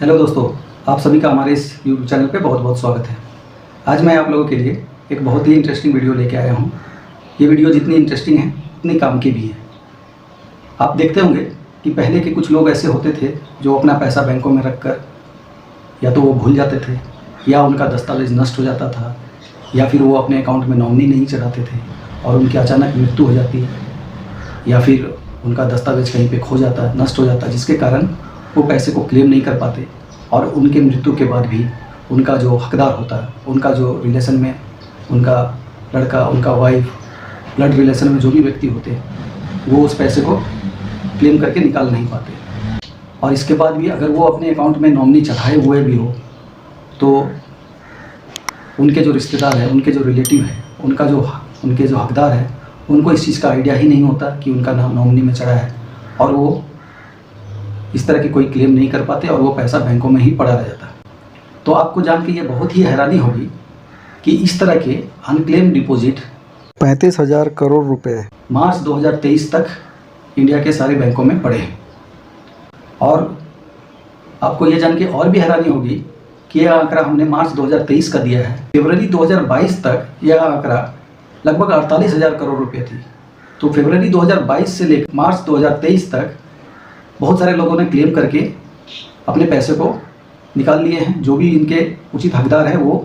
Hello दोस्तों, आप सभी का हमारे इस यूट्यूब चैनल पे बहुत बहुत स्वागत है। आज मैं आप लोगों के लिए एक बहुत ही इंटरेस्टिंग वीडियो लेके आया हूँ। ये वीडियो जितनी इंटरेस्टिंग है उतनी काम की भी है। आप देखते होंगे कि पहले के कुछ लोग ऐसे होते थे जो अपना पैसा बैंकों में रख कर या तो वो भूल जाते थे या उनका दस्तावेज़ नष्ट हो जाता था या फिर वो अपने अकाउंट में नॉमिनी नहीं चढ़ाते थे और उनकी अचानक मृत्यु हो जाती या फिर उनका दस्तावेज़ कहीं पे खो जाता, नष्ट हो जाता, जिसके कारण वो पैसे को क्लेम नहीं कर पाते और उनके मृत्यु के बाद भी उनका जो हकदार होता है, उनका जो रिलेशन में उनका लड़का, उनका वाइफ, ब्लड रिलेशन में जो भी व्यक्ति होते हैं वो उस पैसे को क्लेम करके निकाल नहीं पाते। और इसके बाद भी अगर वो अपने अकाउंट में नॉमिनी चढ़ाए हुए भी हो तो उनके जो रिश्तेदार हैं, उनके जो रिलेटिव हैं, उनके जो हकदार हैं, उनको इस चीज़ का आइडिया ही नहीं होता कि उनका नाम नॉमिनी में चढ़ा है और वो इस तरह की कोई क्लेम नहीं कर पाते और वो पैसा बैंकों में ही पड़ा रह जाता है। तो आपको जान के ये बहुत ही हैरानी होगी कि इस तरह के अनक्लेम डिपॉजिट 35,000 करोड़ रुपए मार्च 2023 तक इंडिया के सारे बैंकों में पड़े हैं। और आपको ये जान के और भी हैरानी होगी कि यह आंकड़ा हमने मार्च 2023 का दिया है। फरवरी 2022 तक यह आंकड़ा लगभग 48,000 करोड़ रुपये थी। तो फरवरी 2022 से लेकर मार्च 2023 तक बहुत सारे लोगों ने क्लेम करके अपने पैसे को निकाल लिए हैं। जो भी इनके उचित हकदार हैं वो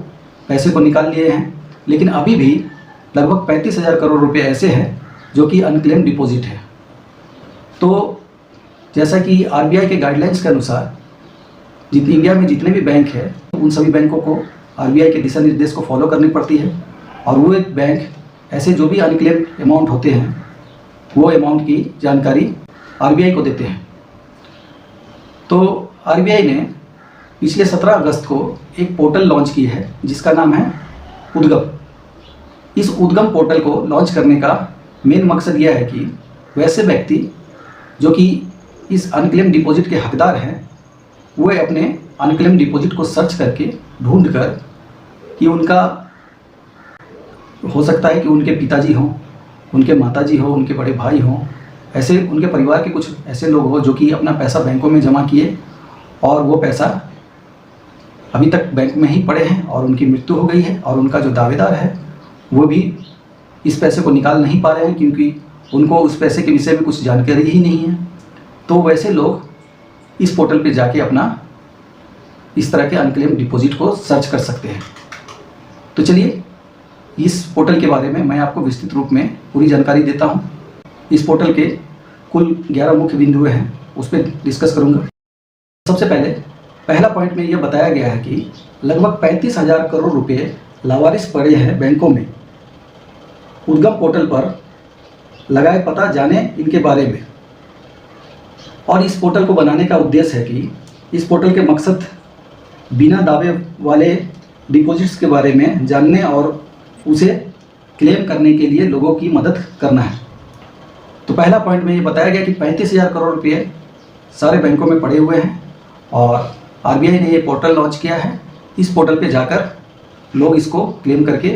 पैसे को निकाल लिए हैं, लेकिन अभी भी लगभग 35,000 करोड़ रुपए ऐसे हैं जो कि अनक्लेम डिपॉजिट है। तो जैसा कि आरबीआई के गाइडलाइंस के अनुसार इंडिया में जितने भी बैंक हैं उन सभी बैंकों को आरबीआई के दिशा निर्देश को फॉलो करनी पड़ती है और वो एक बैंक ऐसे जो भी अनक्लेम अमाउंट होते हैं वो अमाउंट की जानकारी आरबीआई को देते हैं। तो आरबीआई ने पिछले 17 अगस्त को एक पोर्टल लॉन्च की है जिसका नाम है उद्गम। इस उद्गम पोर्टल को लॉन्च करने का मेन मकसद यह है कि वैसे व्यक्ति जो कि इस अनक्लेम डिपॉजिट के हकदार हैं वो अपने अनक्लेम डिपॉजिट को सर्च करके ढूंढ कर कि उनका हो सकता है कि उनके पिताजी हों, उनके माताजी हों, उनके बड़े भाई हों, ऐसे उनके परिवार के कुछ ऐसे लोग हो जो कि अपना पैसा बैंकों में जमा किए और वो पैसा अभी तक बैंक में ही पड़े हैं और उनकी मृत्यु हो गई है और उनका जो दावेदार है वो भी इस पैसे को निकाल नहीं पा रहे हैं क्योंकि उनको उस पैसे के विषय में कुछ जानकारी ही नहीं है। तो वैसे लोग इस पोर्टल पे जाके अपना इस तरह के अनक्लेम डिपॉजिट को सर्च कर सकते हैं। तो चलिए इस पोर्टल के बारे में मैं आपको विस्तृत रूप में पूरी जानकारी देता हूँ। इस पोर्टल के कुल 11 मुख्य बिंदु हैं, उस पर डिस्कस करूँगा। सबसे पहला पॉइंट में यह बताया गया है कि लगभग 35,000 करोड़ रुपए लावारिस पड़े हैं बैंकों में। उद्गम पोर्टल पर लगाए पता जाने इनके बारे में। और इस पोर्टल को बनाने का उद्देश्य है कि इस पोर्टल के मकसद बिना दावे वाले डिपॉजिट्स के बारे में जानने और उसे क्लेम करने के लिए लोगों की मदद करना है। तो पहला पॉइंट में ये बताया गया कि 35,000 करोड़ रुपये सारे बैंकों में पड़े हुए हैं और आरबीआई ने ये पोर्टल लॉन्च किया है। इस पोर्टल पे जाकर लोग इसको क्लेम करके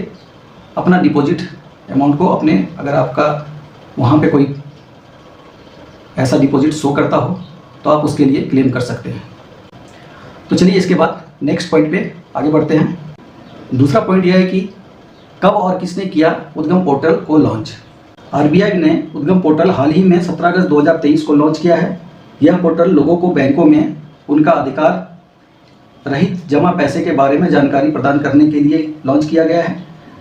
अपना डिपॉजिट अमाउंट को अपने, अगर आपका वहाँ पे कोई ऐसा डिपॉजिट शो करता हो तो आप उसके लिए क्लेम कर सकते हैं। तो चलिए इसके बाद नेक्स्ट पॉइंट पे आगे बढ़ते हैं। दूसरा पॉइंट यह है कि कब और किसने किया उद्गम पोर्टल को लॉन्च। आरबीआई ने उद्गम पोर्टल हाल ही में 17 अगस्त 2023 को लॉन्च किया है। यह पोर्टल लोगों को बैंकों में उनका अधिकार रहित जमा पैसे के बारे में जानकारी प्रदान करने के लिए लॉन्च किया गया है।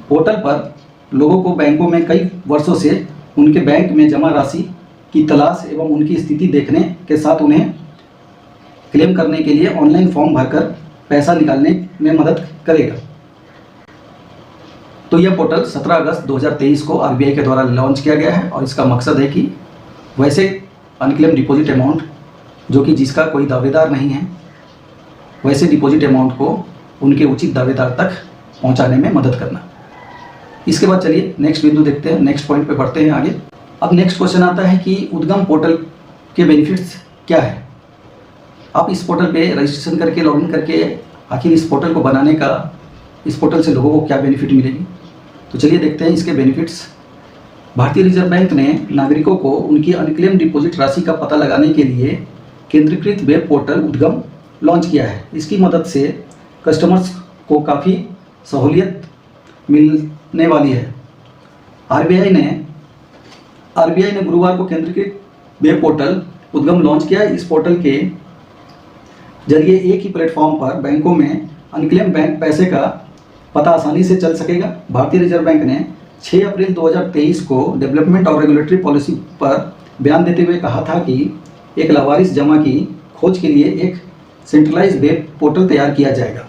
पोर्टल पर लोगों को बैंकों में कई वर्षों से उनके बैंक में जमा राशि की तलाश एवं उनकी स्थिति देखने के साथ उन्हें क्लेम करने के लिए ऑनलाइन फॉर्म भरकर पैसा निकालने में मदद करेगा। तो यह पोर्टल 17 अगस्त 2023 को आरबीआई के द्वारा लॉन्च किया गया है और इसका मकसद है कि वैसे अनक्लेम डिपॉजिट अमाउंट जो कि जिसका कोई दावेदार नहीं है, वैसे डिपॉजिट अमाउंट को उनके उचित दावेदार तक पहुंचाने में मदद करना। इसके बाद चलिए नेक्स्ट बिंदु देखते हैं, नेक्स्ट पॉइंट पे बढ़ते हैं आगे। अब नेक्स्ट क्वेश्चन आता है कि उद्गम पोर्टल के बेनिफिट्स क्या है। आप इस पोर्टल पे रजिस्ट्रेशन करके, लॉगिन करके आखिर इस पोर्टल को बनाने का, इस पोर्टल से लोगों को क्या बेनिफिट मिलेगी। तो चलिए देखते हैं इसके बेनिफिट्स। भारतीय रिजर्व बैंक ने नागरिकों को उनकी अनक्लेम डिपॉजिट राशि का पता लगाने के लिए केंद्रीकृत वेब पोर्टल उद्गम लॉन्च किया है। इसकी मदद से कस्टमर्स को काफ़ी सहूलियत मिलने वाली है। आरबीआई ने गुरुवार को केंद्रीकृत वेब पोर्टल उद्गम लॉन्च किया है। इस पोर्टल के जरिए एक ही प्लेटफॉर्म पर बैंकों में अनक्लेम बैंक पैसे का पता आसानी से चल सकेगा। भारतीय रिजर्व बैंक ने 6 अप्रैल 2023 को डेवलपमेंट और रेगुलेटरी पॉलिसी पर बयान देते हुए कहा था कि एक लावारिस जमा की खोज के लिए एक सेंट्रलाइज वेब पोर्टल तैयार किया जाएगा।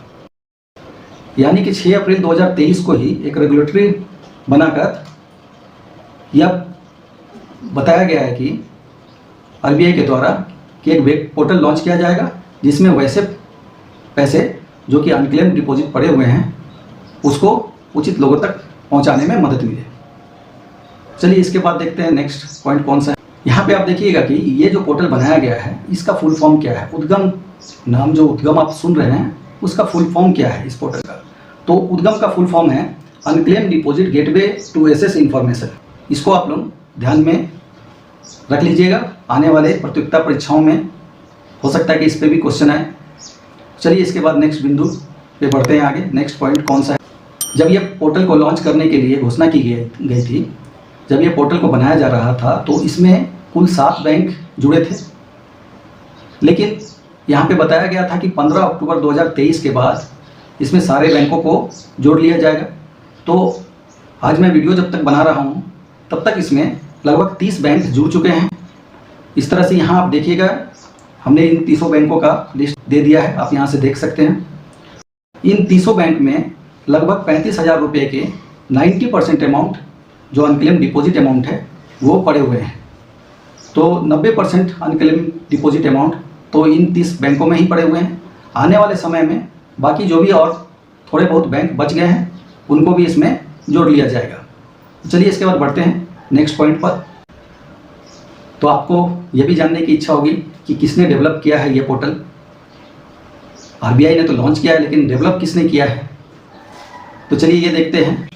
यानी कि 6 अप्रैल 2023 को ही एक रेगुलेटरी बनाकर यह बताया गया है कि आरबीआई के द्वारा कि एक वेब पोर्टल लॉन्च किया जाएगा जिसमें वैसे पैसे जो कि अनक्लेम डिपॉजिट पड़े हुए हैं उसको उचित लोगों तक पहुंचाने में मदद मिले। चलिए इसके बाद देखते हैं नेक्स्ट पॉइंट कौन सा है। यहाँ पे आप देखिएगा कि ये जो पोर्टल बनाया गया है इसका फुल फॉर्म क्या है। उद्गम नाम जो उद्गम आप सुन रहे हैं उसका फुल फॉर्म क्या है इस पोर्टल का। तो उद्गम का फुल फॉर्म है unclaimed deposit gateway to access information. इसको आप लोग ध्यान में रख लीजिएगा, आने वाले प्रतियोगिता परीक्षाओं में हो सकता है कि इस पर भी क्वेश्चन आए। चलिए इसके बाद नेक्स्ट बिंदु पे बढ़ते हैं आगे। नेक्स्ट पॉइंट कौन सा है। जब ये पोर्टल को लॉन्च करने के लिए घोषणा की गई थी, जब ये पोर्टल को बनाया जा रहा था तो इसमें कुल 7 बैंक जुड़े थे, लेकिन यहाँ पे बताया गया था कि 15 अक्टूबर 2023 के बाद इसमें सारे बैंकों को जोड़ लिया जाएगा। तो आज मैं वीडियो जब तक बना रहा हूँ तब तक इसमें लगभग 30 बैंक जुड़ चुके हैं। इस तरह से यहाँ आप देखिएगा, हमने इन 30 बैंकों का लिस्ट दे दिया है, आप यहाँ से देख सकते हैं। इन 30 बैंक में लगभग 35,000 रुपये के 90% अमाउंट जो अनक्लेम डिपॉजिट अमाउंट है वो पड़े हुए हैं। तो 90% अनक्लेम डिपॉजिट अमाउंट तो इन 30 बैंकों में ही पड़े हुए हैं। आने वाले समय में बाकी जो भी और थोड़े बहुत बैंक बच गए हैं उनको भी इसमें जोड़ लिया जाएगा। चलिए इसके बाद बढ़ते हैं नेक्स्ट पॉइंट पर। तो आपको यह भी जानने की इच्छा होगी कि किसने डेवलप किया है ये पोर्टल। आरबीआई ने तो लॉन्च किया है, लेकिन डेवलप किसने किया है। तो चलिए ये देखते हैं।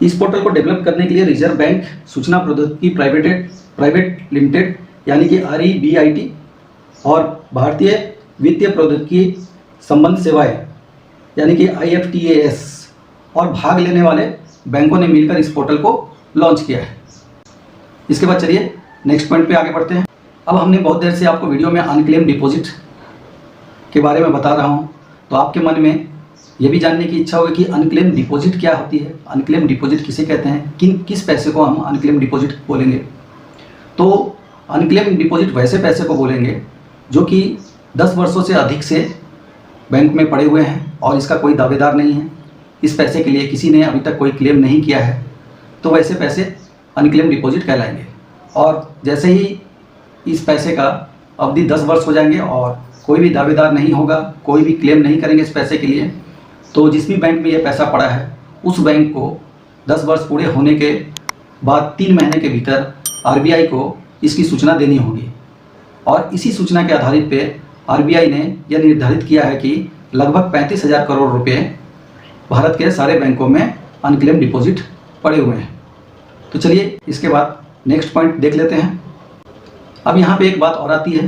इस पोर्टल को डेवलप करने के लिए रिजर्व बैंक सूचना प्रौद्योगिकी प्राइवेट लिमिटेड यानी कि REBIT और भारतीय वित्तीय प्रौद्योगिकी संबंध सेवाएं यानी कि IFTAS और भाग लेने वाले बैंकों ने मिलकर इस पोर्टल को लॉन्च किया है। इसके बाद चलिए नेक्स्ट पॉइंट पे आगे बढ़ते हैं। अब हमने बहुत देर से आपको वीडियो में अनक्लेम डिपॉजिट के बारे में बता रहा हूँ, तो आपके मन में यह भी जानने की इच्छा होगी कि अनक्लेम डिपॉजिट क्या होती है, अनक्लेम डिपॉजिट किसे कहते हैं, किस पैसे को हम अनक्लेम डिपॉजिट बोलेंगे। तो अनक्लेम डिपॉजिट वैसे पैसे को बोलेंगे जो कि 10 वर्षों से अधिक से बैंक में पड़े हुए हैं और इसका कोई दावेदार नहीं है, इस पैसे के लिए किसी ने अभी तक कोई क्लेम नहीं किया है, तो वैसे पैसे अनक्लेम डिपॉजिट कहलाएंगे। और जैसे ही इस पैसे का अवधि 10 वर्ष हो जाएंगे और कोई भी दावेदार नहीं होगा, कोई भी क्लेम नहीं करेंगे इस पैसे के लिए, तो जिस भी बैंक में ये पैसा पड़ा है उस बैंक को 10 वर्ष पूरे होने के बाद 3 महीने के भीतर आरबीआई को इसकी सूचना देनी होगी। और इसी सूचना के आधारित पे आरबीआई ने यह निर्धारित किया है कि लगभग 35,000 करोड़ रुपए भारत के सारे बैंकों में अनक्लेम डिपॉजिट पड़े हुए हैं। तो चलिए इसके बाद नेक्स्ट पॉइंट देख लेते हैं। अब यहाँ पे एक बात और आती है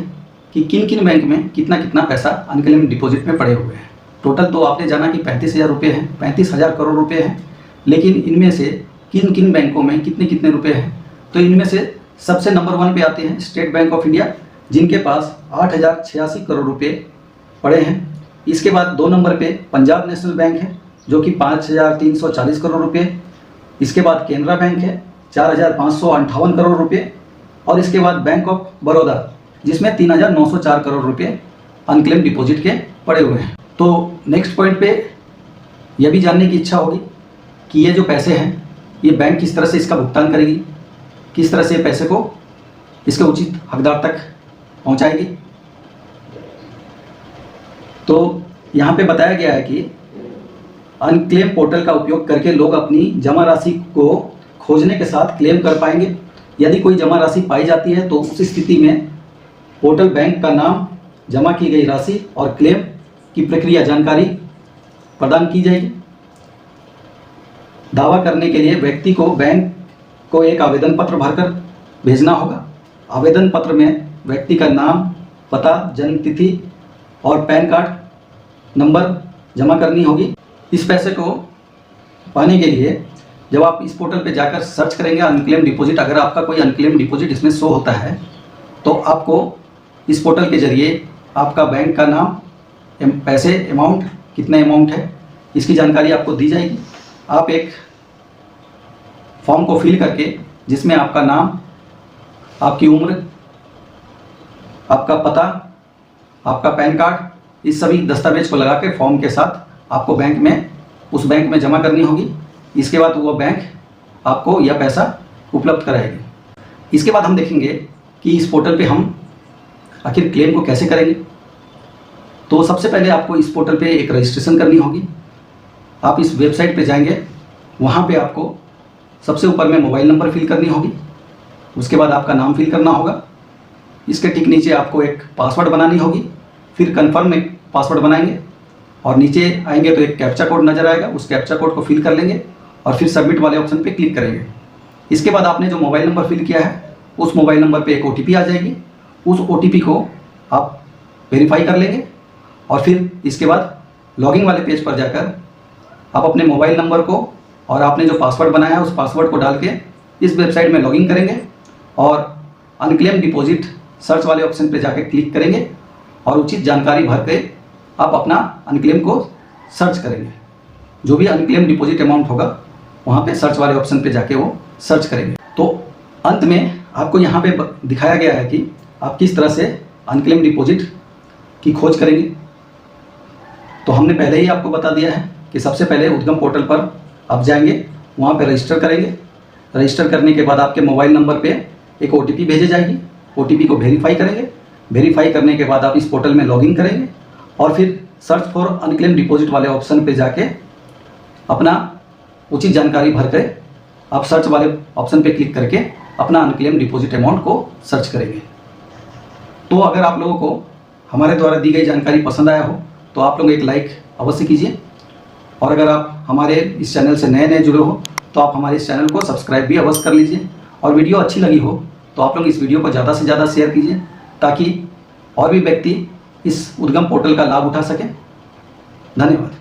कि किन किन बैंक में कितना कितना पैसा अनक्लेम डिपॉजिट में पड़े हुए हैं। टोटल तो आपने जाना कि 35,000 रुपये हैं, 35,000 करोड़ रुपए हैं, लेकिन इनमें से किन किन बैंकों में कितने कितने रुपए हैं। तो इनमें से सबसे नंबर 1 पे आते हैं स्टेट बैंक ऑफ इंडिया, जिनके पास 8,086 करोड़ रुपए पड़े हैं। इसके बाद 2 नंबर पे पंजाब नेशनल बैंक है जो कि 5,340 करोड़ रुपए। इसके बाद केनरा बैंक है 4,558 करोड़ रुपए। और इसके बाद बैंक ऑफ बड़ौदा जिसमें 3,904 करोड़ रुपए अनक्लेम डिपॉजिट के पड़े हुए हैं। तो नेक्स्ट पॉइंट पे यह भी जानने की इच्छा होगी कि ये जो पैसे हैं ये बैंक किस तरह से इसका भुगतान करेगी, किस तरह से पैसे को इसके उचित हकदार तक पहुंचाएगी। तो यहाँ पे बताया गया है कि अनक्लेम पोर्टल का उपयोग करके लोग अपनी जमा राशि को खोजने के साथ क्लेम कर पाएंगे। यदि कोई जमा राशि पाई जाती है तो उस स्थिति में पोर्टल बैंक का नाम, जमा की गई राशि और क्लेम की प्रक्रिया जानकारी प्रदान की जाएगी। दावा करने के लिए व्यक्ति को बैंक को एक आवेदन पत्र भरकर भेजना होगा। आवेदन पत्र में व्यक्ति का नाम, पता, जन्म तिथि और पैन कार्ड नंबर जमा करनी होगी। इस पैसे को पाने के लिए जब आप इस पोर्टल पे जाकर सर्च करेंगे अनक्लेम डिपॉजिट, अगर आपका कोई अनक्लेम डिपॉजिट इसमें शो होता है तो आपको इस पोर्टल के ज़रिए आपका बैंक का नाम, पैसे अमाउंट, कितना अमाउंट है, इसकी जानकारी आपको दी जाएगी। आप एक फॉर्म को फिल करके जिसमें आपका नाम, आपकी उम्र, आपका पता, आपका पैन कार्ड, इस सभी दस्तावेज को लगा के फॉर्म के साथ आपको उस बैंक में जमा करनी होगी। इसके बाद वो बैंक आपको यह पैसा उपलब्ध कराएगी। इसके बाद हम देखेंगे कि इस पोर्टल पे हम आखिर क्लेम को कैसे करेंगे। तो सबसे पहले आपको इस पोर्टल पे एक रजिस्ट्रेशन करनी होगी। आप इस वेबसाइट पे जाएंगे, वहाँ पे आपको सबसे ऊपर में मोबाइल नंबर फिल करनी होगी, उसके बाद आपका नाम फिल करना होगा। इसके ठीक नीचे आपको एक पासवर्ड बनानी होगी, फिर कन्फर्म एक पासवर्ड बनाएंगे और नीचे आएंगे तो एक कैप्चा कोड नज़र आएगा, उस कैप्चा कोड को फिल कर लेंगे और फिर सबमिट वाले ऑप्शन पे क्लिक करेंगे। इसके बाद आपने जो मोबाइल नंबर फिल किया है उस मोबाइल नंबर पे एक OTP आ जाएगी, उस OTP को आप वेरीफाई कर लेंगे और फिर इसके बाद लॉगिन वाले पेज पर जाकर आप अपने मोबाइल नंबर को और आपने जो पासवर्ड बनाया है उस पासवर्ड को डाल के इस वेबसाइट में लॉगिन करेंगे और अनक्लेम डिपॉजिट सर्च वाले ऑप्शन पे जाकर क्लिक करेंगे और उचित जानकारी भर के आप अपना अनक्लेम को सर्च करेंगे। जो भी अनक्लेम डिपॉजिट अमाउंट होगा वहाँ पे सर्च वाले ऑप्शन पे जाके वो सर्च करेंगे। तो अंत में आपको यहाँ पे दिखाया गया है कि आप किस तरह से अनक्लेम डिपॉजिट की खोज करेंगे। तो हमने पहले ही आपको बता दिया है कि सबसे पहले उद्गम पोर्टल पर आप जाएंगे, वहाँ पे रजिस्टर करेंगे। रजिस्टर करने के बाद आपके मोबाइल नंबर पे एक OTP भेजी जाएगी, OTP को वेरीफाई करेंगे। वेरीफाई करने के बाद आप इस पोर्टल में लॉगिन करेंगे और फिर सर्च फॉर अनक्लेम डिपॉजिट वाले ऑप्शन पे जाके अपना उचित जानकारी भर कर आप सर्च वाले ऑप्शन पे क्लिक करके अपना अनक्लेम डिपॉजिट अमाउंट को सर्च करेंगे। तो अगर आप लोगों को हमारे द्वारा दी गई जानकारी पसंद आया हो तो आप लोग एक लाइक अवश्य कीजिए और अगर आप हमारे इस चैनल से नए जुड़े हो तो आप हमारे इस चैनल को सब्सक्राइब भी अवश्य कर लीजिए और वीडियो अच्छी लगी हो तो आप लोग इस वीडियो को ज़्यादा से ज़्यादा शेयर कीजिए ताकि और भी व्यक्ति इस उद्गम पोर्टल का लाभ उठा सकें। धन्यवाद।